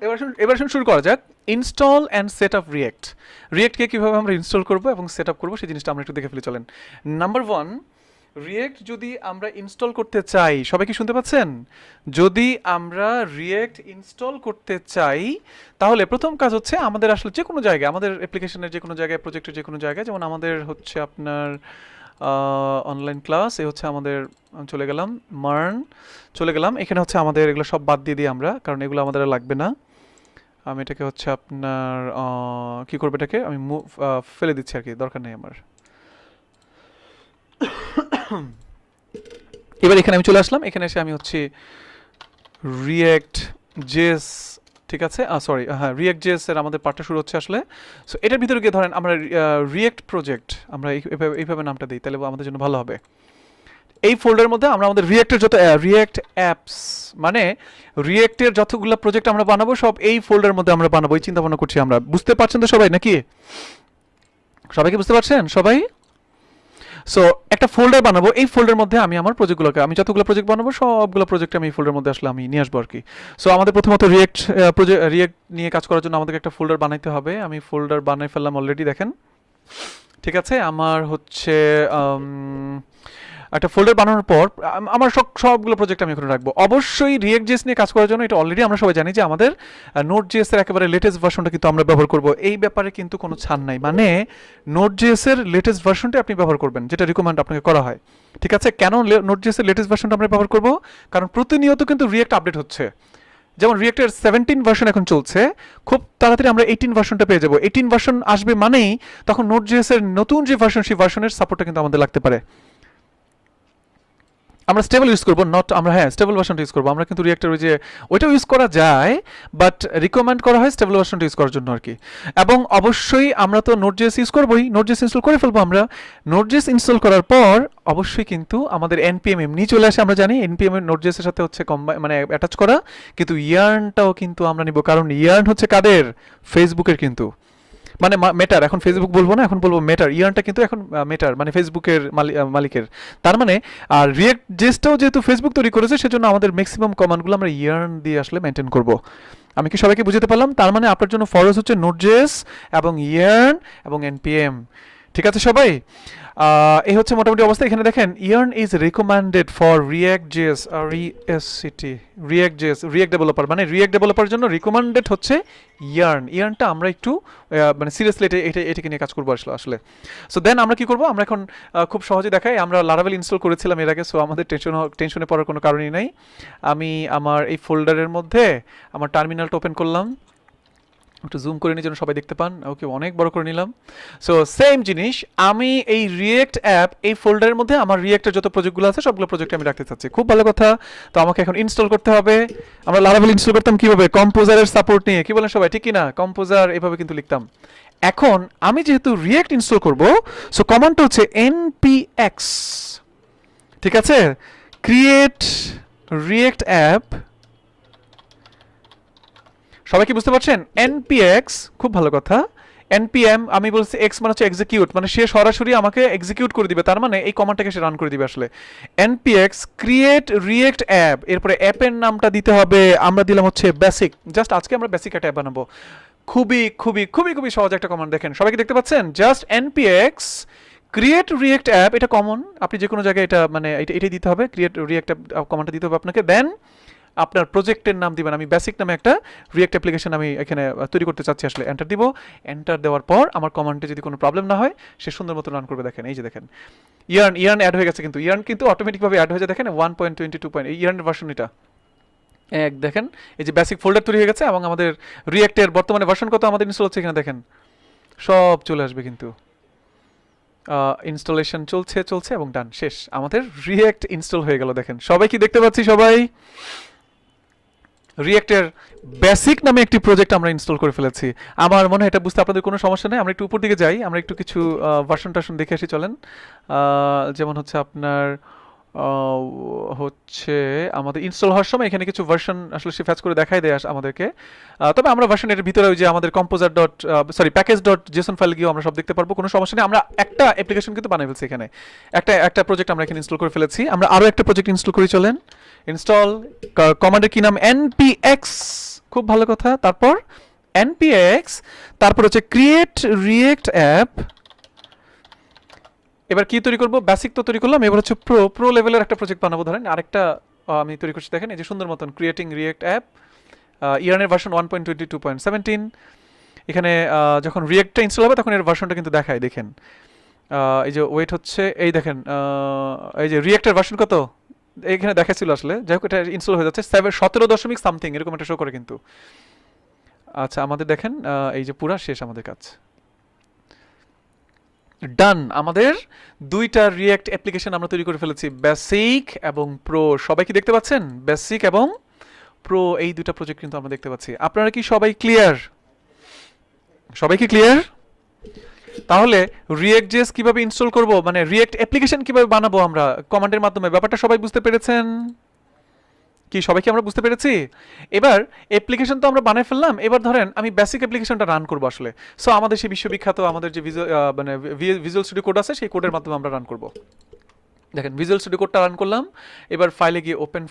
এবার শুরু করা যাক ইনস্টল অ্যান্ড সেট আপ রিয়েক্টকে কীভাবে আমরা ইনস্টল করব এবং সেট আপ করবো সেই জিনিসটা আমরা একটু দেখে ফেলে চলেন। নাম্বার 1, রিয়েক্ট যদি আমরা ইনস্টল করতে চাই, সবাই কি শুনতে পাচ্ছেন? যদি আমরা রিয়েক্ট ইনস্টল করতে চাই তাহলে প্রথম কাজ হচ্ছে আমাদের আসলে যে কোনো জায়গায়, আমাদের অ্যাপ্লিকেশনের যে কোনো জায়গায়, প্রজেক্টের যে কোনো জায়গায়, যেমন আমাদের হচ্ছে আপনার অনলাইন ক্লাস, এ হচ্ছে আমাদের, চলে গেলাম MERN, চলে গেলাম এখানে হচ্ছে আমাদের এগুলো সব বাদ দিয়ে দিই আমরা, কারণ এগুলো আমাদের আর লাগবে না। আমি এটাকে হচ্ছে আপনার কি করবো, এটাকে আমি ফেলে দিচ্ছি আর কি, দরকার নেই আমার। এবার এখানে আমি চলে আসলাম, এখানে এসে আমি হচ্ছে রিয়েক্ট জেস, ঠিক আছে, সরি হ্যাঁ, রিয়েক্ট জেস এর আমাদের পার্টটা শুরু হচ্ছে আসলে। সো এটার ভিতরে গিয়ে ধরেন আমরা রিয়েক্ট প্রজেক্ট, আমরা এইভাবে নামটা দিই, তাহলে আমাদের জন্য ভালো হবে। এই ফোল্ডারের মধ্যে আমরা আমাদের রিয়েক্টের যত রিয়েক্ট অ্যাপস, মানে রিয়েক্টের যতগুলো প্রজেক্ট আমরা বানাবো সব এই ফোল্ডারের মধ্যে আমরা বানাবো, এই চিন্তা ভাবনা করছি আমরা। বুঝতে পারছেন তো সবাই নাকি? সবাই কি বুঝতে পারছেন সবাই? সো একটা ফোল্ডার বানাবো, এই ফোল্ডারের মধ্যে আমি আমার প্রজেক্টগুলোকে, আমি যতগুলো প্রজেক্ট বানাবো সবগুলো প্রজেক্ট আমি এই ফোল্ডারের মধ্যে আসলে আমি নিয়ে আসবো আর কি। সো আমাদের প্রথমত রিয়েক্ট নিয়ে কাজ করার জন্য আমাদেরকে একটা ফোল্ডার বানাইতে হবে। আমি ফোল্ডার বানাই ফেললাম অলরেডি, দেখেন, ঠিক আছে। আমার হচ্ছে একটা ফোল্ডার বানানোর পর আমার সবগুলো প্রজেক্ট আমি এখানে রাখবো। অবশ্যই রিয়েক্ট জেএস নিয়ে কাজ করার জন্য এটা অলরেডি আমরা সবাই জানি যে আমাদের নোট জেএস এর একেবারে লেটেস্ট ভার্সনটা কিন্তু আমরা ব্যবহার করব, এই ব্যাপারে কিন্তু কোনো ছাড় নাই। মানে নোট জেএস এর লেটেস্ট ভার্সনটা আপনি ব্যবহার করবেন, যেটা রিকমেন্ড আপনাকে করা হয়, ঠিক আছে। কেন নোট জেএস এর লেটেস্ট ভার্সনটা আমরা ব্যবহার করব? কারণ প্রতিনিয়ত কিন্তু রিয়েক্ট আপডেট হচ্ছে। যেমন রিয়েক্টের 17 ভার্সন এখন চলছে, খুব তাড়াতাড়ি আমরা 18 ভার্সনটা পেয়ে যাবো। 18 ভার্সন আসবে মানেই তখন নোট জেএস এর নতুন যে ভার্সন, সেই ভার্সনের সাপোর্টটা কিন্তু আমাদের লাগতে পারে। আমরা স্টেবল ইউজ করবো, নট আমরা, হ্যাঁ, স্টেবল ভার্সনটা ইউজ করবো আমরা, কিন্তু রিয়েক্টের ওই যে ওইটাও ইউজ করা যায়, বাট রিকমেন্ড করা হয় স্টেবল ভার্সনটা ইউজ করার জন্য আর কি। এবং অবশ্যই আমরা তো নোট জেএস ইউজ করবোই, নোট জেএস ইনস্টল করে ফেলবো আমরা। নোট জেএস ইনস্টল করার পর অবশ্যই কিন্তু আমাদের npm এমনি চলে আসে, আমরা জানি npm এর নোট জেএস এর সাথে হচ্ছে মানে অ্যাটাচ করা, কিন্তু ইয়ার্নটাও কিন্তু আমরা নিব, কারণ ইয়ার্ন হচ্ছে কাদের? ফেসবুকের কিন্তু, মানে মেটার, এখন ফেসবুক বলবো না, এখন বলবো মেটার। ইয়ার্নটা কিন্তু এখন মেটার, মানে ফেসবুকের মালিকের। তার মানে আর রিয়েক্ট জেসটাও যেহেতু ফেসবুক তৈরি করেছে, সেজন্য আমাদের ম্যাক্সিমাম কমান্ডগুলো আমরা ইয়ার্ন দিয়ে আসলে মেনটেন করব। আমি কি সবাইকে বুঝতে পারলাম? তার মানে আপনার জন্য ফরজ হচ্ছে নোট জেএস এবং ইয়ার্ন এবং npm, ঠিক আছে সবাই? এই হচ্ছে মোটামুটি অবস্থা। এখানে দেখেন yarn is recommended for react JS, react developer, মানে রিয়েক্ট ডেভেলপারের জন্য রিকমেন্ডেড হচ্ছে ইয়ার্নটা আমরা একটু মানে সিরিয়াসলি এটাকে নিয়ে কাজ করবো আসলে। সো দেন আমরা কি করবো, আমরা এখন খুব সহজে দেখাই, আমরা লারাভেল ইনস্টল করেছিলাম এর আগে, সো আমাদের টেনশনে পড়ার কোনো কারণই নাই। আমি আমার এই ফোল্ডারের মধ্যে আমার টার্মিনালটা ওপেন করলাম, একটু জুম করে নিয়ে যেন সবাই দেখতে পান, ওকে, অনেক বড় করে নিলাম। সো সেম জিনিস, আমি এই রিয়েক্ট অ্যাপ এই ফোল্ডারের মধ্যে আমার রিয়েক্টের যত প্রজেক্টগুলো আছে সবগুলো প্রজেক্ট আমি রাখতে চাচ্ছি। খুব ভালো কথা। তো আমাকে এখন ইনস্টল করতে হবে। আমরা লারাভেল ইনস্টল করতাম কিভাবে? কম্পোজারের সাপোর্ট নিয়ে, কি বলেন সবাই, ঠিক কি না? কম্পোজার এভাবে কিন্তু লিখতাম। এখন আমি যেহেতু রিয়েক্ট ইনস্টল করব, সো কমান্ডটা হচ্ছে npx, ঠিক আছে, ক্রিয়েট রিয়েক্ট অ্যাপ। সবাই কি বুঝতে পারছেন? npx, খুব ভালো কথা। npm আমি বলছি x মানে হচ্ছে এক্সিকিউট, মানে সে সরাসরি আমাকে এক্সিকিউট করে দিবে, তার মানে এই কমান্ডটাকে সে রান করে দিবে আসলে। npx ক্রিয়েট রিয়েক্ট অ্যাপ, এরপরে অ্যাপের নামটা দিতে হবে, আমরা দিলাম হচ্ছে বেসিক। জাস্ট আজকে আমরা বেসিক একটা অ্যাপ বানাবো। খুবই খুবই খুবই খুবই সহজ একটা কমান্ড, দেখেন সবাই কি দেখতে পাচ্ছেন? Just npx create react app, এটা কমন, আপনি যে কোনো জায়গায় এটা মানে এটাই দিতে হবে, ক্রিয়েট রিয়েক্ট অ্যাপ কমান্ডটা দিতে হবে আপনাকে। দেন আপনার প্রজেক্টের নাম দিবেন, আমি বেসিক নামে একটা রিয়েক্ট অ্যাপ্লিকেশন আমি এখানে তৈরি করতে চাচ্ছি আসলে। এন্টার দিব। এন্টার দেওয়ার পর আমার কমান্ডে যদি কোনো প্রবলেম না হয়, সে সুন্দর মতো রান করবে। দেখেন এই যে দেখেন ইয়ার্ন অ্যাড হয়ে গেছে, কিন্তু ইয়ার্ন কিন্তু অটোমেটিকভাবে অ্যাড হয়ে যায়, দেখেন 1.22. এই ইয়ার্নের ভার্সন এটা দেখেন, এই যে বেসিক ফোল্ডার তৈরি হয়ে গেছে, এবং আমাদের রিয়েক্টের বর্তমানে ভার্সন কত আমাদের ইনস্টল হচ্ছে এখানে দেখেন সব চলে আসবে কিন্তু। ইনস্টলেশন চলছে এবং ডান, শেষ, আমাদের রিয়েক্ট ইনস্টল হয়ে গেল। দেখেন সবাই কি দেখতে পাচ্ছি? সবাই রিয়েক্টের বেসিক নামে একটি প্রজেক্ট আমরা ইনস্টল করে ফেলেছি। আমার মনে হয় এটা বুঝতে আপনাদের কোনো সমস্যা নেই। আমরা একটু উপর দিকে যাই, আমরা একটু কিছু ভার্সন টার্সন দেখে আসি চলেন। যেমন হচ্ছে আপনার হচ্ছে আমাদের ইনস্টল হওয়ার সময় এখানে কিছু ভার্সন আসলে সে ফ্যাচ করে দেখাই দেয় আমাদেরকে। তবে আমরা ভার্সন এর ভিতরে ওই যে আমাদের composer package dot Jason file গিয়ে আমরা সব দেখতে পারবো, কোনো সমস্যা নেই। আমরা একটা অ্যাপ্লিকেশন কিন্তু বানিয়ে ফেলছি এখানে, একটা প্রজেক্ট আমরা এখানে ইনস্টল করে ফেলেছি। আমরা আরও একটা প্রজেক্ট ইনস্টল করি চলেন। ইনস্টল কমান্ডের কি নাম? npx খুব ভালো কথা। তারপর npx, তারপর হচ্ছে ক্রিয়েট রিয়েক্ট অ্যাপ। এবার কি তৈরি করব? বেসিক তো তৈরি করলাম, এবার হচ্ছে প্রো লেভেলের একটা প্রজেক্ট বানাবো। ধরেন আরেকটা আমি তৈরি করছি, দেখেন এই যে সুন্দর মতন ক্রিয়েটিং রিয়েক্ট অ্যাপ, ইয়ারের ভার্সন 1.22.17। এখানে যখন রিয়েক্টটা ইনস্টল হবে তখন এর ভার্সনটা কিন্তু দেখায়, দেখেন এই যে ওয়েট হচ্ছে, এই দেখেন এই যে রিয়েক্টের ভার্সন কত এখানে দেখাচ্ছিল আসলে, যাই হোক এটা ইনস্টল হয়ে যাচ্ছে 17 সামথিং এরকম একটা শো করে কিন্তু। আচ্ছা আমাদের দেখেন এই যে পুরা শেষ আমাদের কাজ, ডান। আমাদের দুইটা রিয়েক্ট অ্যাপ্লিকেশন আমরা তৈরি করে ফেলেছি, বেসিক এবং প্রো। সবাই কি দেখতে পাচ্ছেন? বেসিক এবং প্রো এই দুইটা প্রজেক্ট কিন্তু আমরা দেখতে পাচ্ছি। আপনারা কি সবাই ক্লিয়ার? সবাই কি ক্লিয়ার? তাহলে রিয়েক্ট জেএস কিভাবে ইনস্টল করব, মানে রিয়েক্ট অ্যাপ্লিকেশন কিভাবে বানাবো আমরা কমান্ডের মাধ্যমে, ব্যাপারটা সবাই বুঝতে পেরেছেন কি? সবাই কি আমরা বুঝতে পেরেছি? এবার অ্যাপ্লিকেশন তো আমরা বানিয়ে ফেললাম, এবার ধরেন আমি বেসিক অ্যাপ্লিকেশনটা রান করব আসলে। সো আমাদের সেই বিশ্ববিখ্যাত আমাদের যে মানে ভিজুয়াল স্টুডিও কোড আছে, সেই কোডের মাধ্যমে আমরা রান করব। দেখেন ভিজুয়াল স্টুডিও কোডটা রান করলাম, এবার ফাইলে গিয়ে ওপেন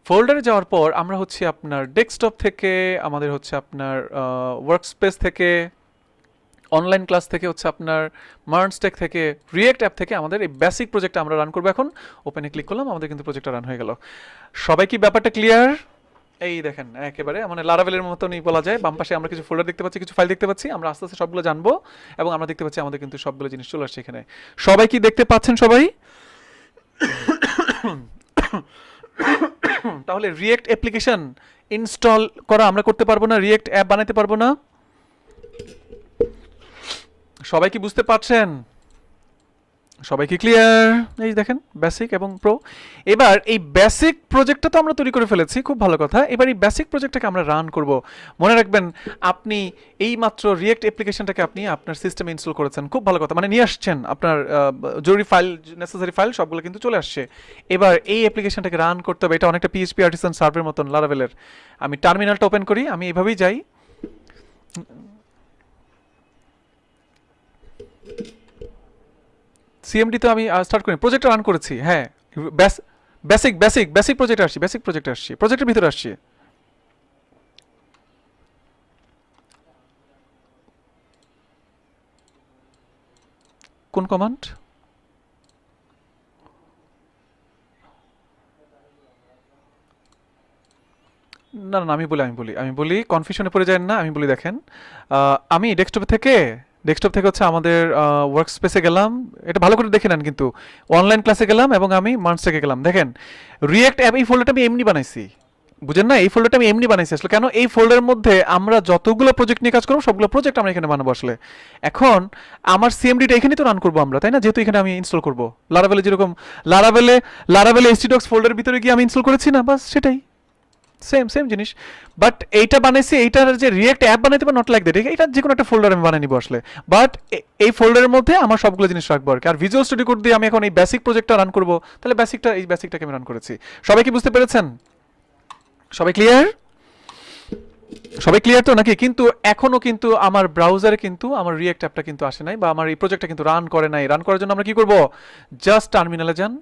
ফোল্ডারে যাওয়ার পর আমরা হচ্ছে আপনার ডেস্কটপ থেকে, আমাদের হচ্ছে আপনার ওয়ার্কস্পেস থেকে, অনলাইন ক্লাস থেকে, হচ্ছে আপনার MERN স্ট্যাক থেকে, রিয়েক্ট অ্যাপ থেকে আমাদের এই বেসিক প্রজেক্টটা আমরা রান করবো। এখন ওপেনে ক্লিক করলাম, আমাদের কিন্তু প্রজেক্টটা রান হয়ে গেল। সবাই কি ব্যাপারটা ক্লিয়ার? এই দেখেন একেবারে মানে লারাভেলের মতনই বলা যায়, বাম পাশে আমরা কিছু ফোল্ডার দেখতে পাচ্ছি, কিছু ফাইল দেখতে পাচ্ছি। আমরা আস্তে আস্তে সবগুলো জানবো এবং আমরা দেখতে পাচ্ছি আমাদের কিন্তু সবগুলো জিনিস চলে আসছে এখানে। সবাই কি দেখতে পাচ্ছেন সবাই? তাহলে রিয়েক্ট অ্যাপ্লিকেশন ইনস্টল করা আমরা করতে পারবো না, রিয়েক্ট অ্যাপ বানাতে পারবো না? সবাই কি বুঝতে পারছেন? সবাই কি ক্লিয়ার? এই দেখেন বেসিক এবং প্রো। এবার এই বেসিক প্রজেক্টটা তো আমরা তৈরি করে ফেলেছি, খুব ভালো কথা। এবার এই বেসিক প্রজেক্টটাকে আমরা রান করব। মনে রাখবেন আপনি এই মাত্র রিয়েক্ট অ্যাপ্লিকেশনটাকে আপনি আপনার সিস্টেমে ইনস্টল করেছেন, খুব ভালো কথা, মানে নিয়ে আসছেন আপনার জরুরি ফাইল, নেসেসারি ফাইল সবগুলো কিন্তু চলে আসছে। এবার এই অ্যাপ্লিকেশনটাকে রান করতে হবে, এটা অনেকটা পিএইচপি আর্টিসান সার্ভের মতন লারাভেলের। আমি টার্মিনালটা ওপেন করি, আমি এভাবেই যাই। সিএমডি তো আমি স্টার্ট করি, প্রজেক্টটা রান করেছি। হ্যাঁ বেসিক প্রজেক্টে আসছি, প্রজেক্টের ভিতরে আসছি। কোন কমান্ড? না না আমি বলি কনফিউশনে পড়ে যান না। আমি বলি দেখেন আমি ডেস্কটপ থেকে হচ্ছে আমাদের ওয়ার্ক স্পেসে গেলাম, এটা ভালো করে দেখে নেন কিন্তু, অনলাইন ক্লাসে গেলাম এবং আমি মার্নস্ট্যাকে গেলাম। দেখেন রিয়েক্ট অ্যাপ এই ফোল্ডারটা আমি এমনি বানাইছি, বুঝেন না? এই ফোল্ডারটা আমি এমনি বানাইছি আসলে। কেন? এই ফোল্ডারের মধ্যে আমরা যতগুলো প্রজেক্ট নিয়ে কাজ করবো সবগুলো প্রজেক্ট আমরা এখানে বানাবো আসলে। এখন আমার সিএমডিটা এখানেই তো রান করবো আমরা, তাই না? যেহেতু এখানে আমি ইনস্টল করবো লারাভেলে, যেরকম লারাভেলে এইচটিডক্স ফোল্ডারের ভিতরে গিয়ে আমি ইনস্টল করেছি না, বাস সেটাই, সেম জিনিস। বাট এইটা বানাইছি, এইটার যে রিয়েক্ট অ্যাপ বানাইতে পারে নট লাইক দ্যাট, এটা যে কোনো একটা ফোল্ডার আমি বানিয়ে নিব আসলে। বাট এই ফোল্ডারের মধ্যে আমার সবগুলো জিনিস রাখবো আর কি। আর ভিজুয়াল স্টুডিও কোড দিয়ে আমি এখন এই বেসিক প্রজেক্টটা রান করবো, তাহলে এই বেসিকটাকে আমি রান করেছি। সবাই কি বুঝতে পেরেছেন? সবাই ক্লিয়ার? সবাই ক্লিয়ার তো নাকি? কিন্তু এখনো কিন্তু আমার ব্রাউজারে কিন্তু আমার রিয়েক্ট অ্যাপটা কিন্তু আসে নাই, বা আমার এই প্রজেক্টটা কিন্তু রান করে নাই। রান করার জন্য আমরা কি করব? জাস্ট টার্মিনালে যান,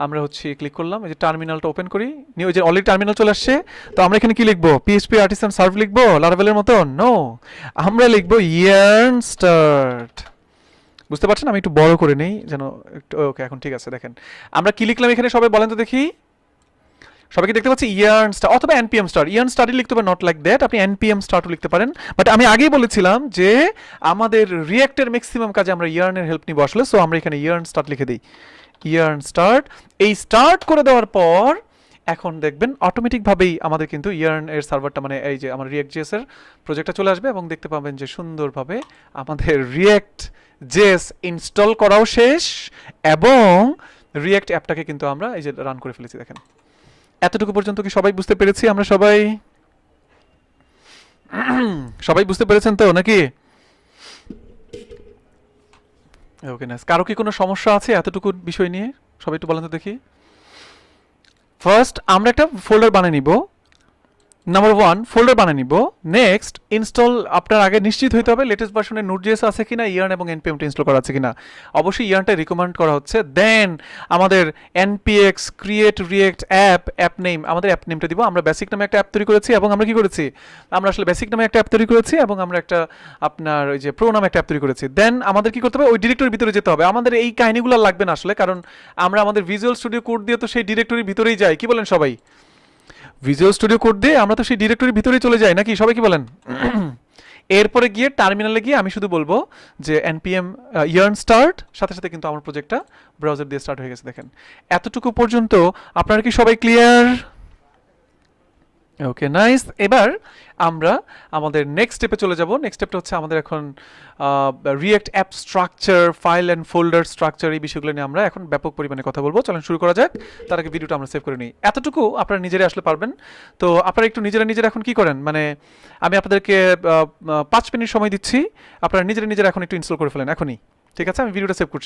আমরা হচ্ছে ক্লিক করলাম, এই যে টার্মিনালটা ওপেন করি, নিয়ে ওই যে অলরেডি টার্মিনাল চলে আসছে। তো আমরা এখানে কি লিখবো? পিএইচপি আর্টিসান সার্ভ লিখবো লারাভেলের মতন? নো, আমরা লিখবো ইয়ার্ন স্টার্ট। বুঝতে পারছেন? আমি একটু বড় করে নেই যেন একটু, ওকে এখন ঠিক আছে। দেখেন আমরা কি লিখলাম এখানে, সবাই বলেন তো দেখি। সবাইকে দেখতে পাচ্ছি ইয়ার্ন স্টার অথবা এনপিএম স্টার। ইয়ার্ন স্টারই লিখতে পারেন, নট লাইক দ্যাট, আপনি এনপিএম স্টারও লিখতে পারেন। বাট আমি আগেই বলেছিলাম যে আমাদের রিয়েক্টের ম্যাক্সিমাম কাজে আমরা ইয়ার্নের হেল্প নিব আসলে। সো আমরা এখানে ইয়ার্ন স্টার্ট লিখে দিই, ইয়ার্ন স্টার্ট। এই স্টার্ট করে দেওয়ার পর এখন দেখবেন অটোমেটিকভাবেই আমাদের কিন্তু ইয়ার্ন এর সার্ভারটা, মানে এই যে আমার রিয়েক্ট জেএস এর প্রজেক্টটা চলে আসবে এবং দেখতে পাবেন যে সুন্দরভাবে আমাদের রিয়েক্ট জেএস ইনস্টল করাও শেষ এবং রিয়েক্ট অ্যাপটাকে কিন্তু আমরা এই যে রান করে ফেলেছি। দেখেন এতটুকু পর্যন্ত কি সবাই বুঝতে পেরেছি? আমরা সবাই বুঝতে পেরেছেন তো নাকি? Okay nice. কারো কি কোনো সমস্যা আছে এতটুকু বিষয় নিয়ে? সবাই একটু বলেন তো দেখি। ফার্স্ট আমরা একটা ফোল্ডার বানিয়ে নিব, নাম্বার 1 ফোল্ডার বানিয়ে নিব। নেক্সট ইনস্টল আপনার আগে নিশ্চিত হইতে হবে লেটেস্ট ভার্সনে নোড.js আছে কিনা, ইয়ার্ন এবং npm টা ইনস্টল করা আছে কিনা। অবশ্যই ইয়ার্নটা রিকমেন্ড করা হচ্ছে। দেন আমাদের npx create react app name, আমাদের অ্যাপ নেমটা দিব। আমরা বেসিক নামে একটা অ্যাপ তৈরি করেছি এবং আমরা কি করেছি, আমরা আসলে বেসিক নামে একটা অ্যাপ তৈরি করেছি এবং আমরা একটা আপনার ওই যে প্রো নামে একটা অ্যাপ তৈরি করেছি। দেন আমাদের কি করতে হবে, ওই ডিরেক্টরির ভিতরে যেতে হবে। আমাদের এই কাহিনীগুলো লাগবে না আসলে, কারণ আমরা আমাদের ভিজুয়াল স্টুডিও কোড দিয়ে তো সেই ডিরেক্টরির ভিতরেই যাই। কি বলেন সবাই? ভিজুয়াল স্টুডিও কোড দিয়ে আমরা তো সেই ডিরেক্টরির ভিতরেই চলে যাই নাকি, সবাই কি বলেন? এরপরে গিয়ে টার্মিনালে গিয়ে আমি শুধু বলবো যে npm yarn start, সাথে সাথে কিন্তু আমার প্রজেক্টটা ব্রাউজার দিয়ে স্টার্ট হয়ে গেছে। দেখেন এতটুকু পর্যন্ত আপনারা কি সবাই ক্লিয়ার? Okay nice. এবার আমরা আমাদের নেক্সট স্টেপে চলে যাব। নেক্সট স্টেপটা হচ্ছে আমাদের এখন react app structure, file and folder structure, এই বিষয়গুলো নিয়ে আমরা এখন ব্যাপক পরিমাণে কথা বলবো। চলেন শুরু করা যাক। তার আগে ভিডিওটা আমরা সেভ করে নিই। এতটুকু আপনারা নিজেরাই আসলে পারবেন। তো আপনারা একটু নিজেরা এখন কি করেন, মানে আমি আপনাদেরকে 5 মিনিট সময় দিচ্ছি, আপনারা নিজেরা এখন একটু ইনস্টল করে ফেলেন এখনই। ঠিক আছে, আমি ভিডিওটা সেভ করছি।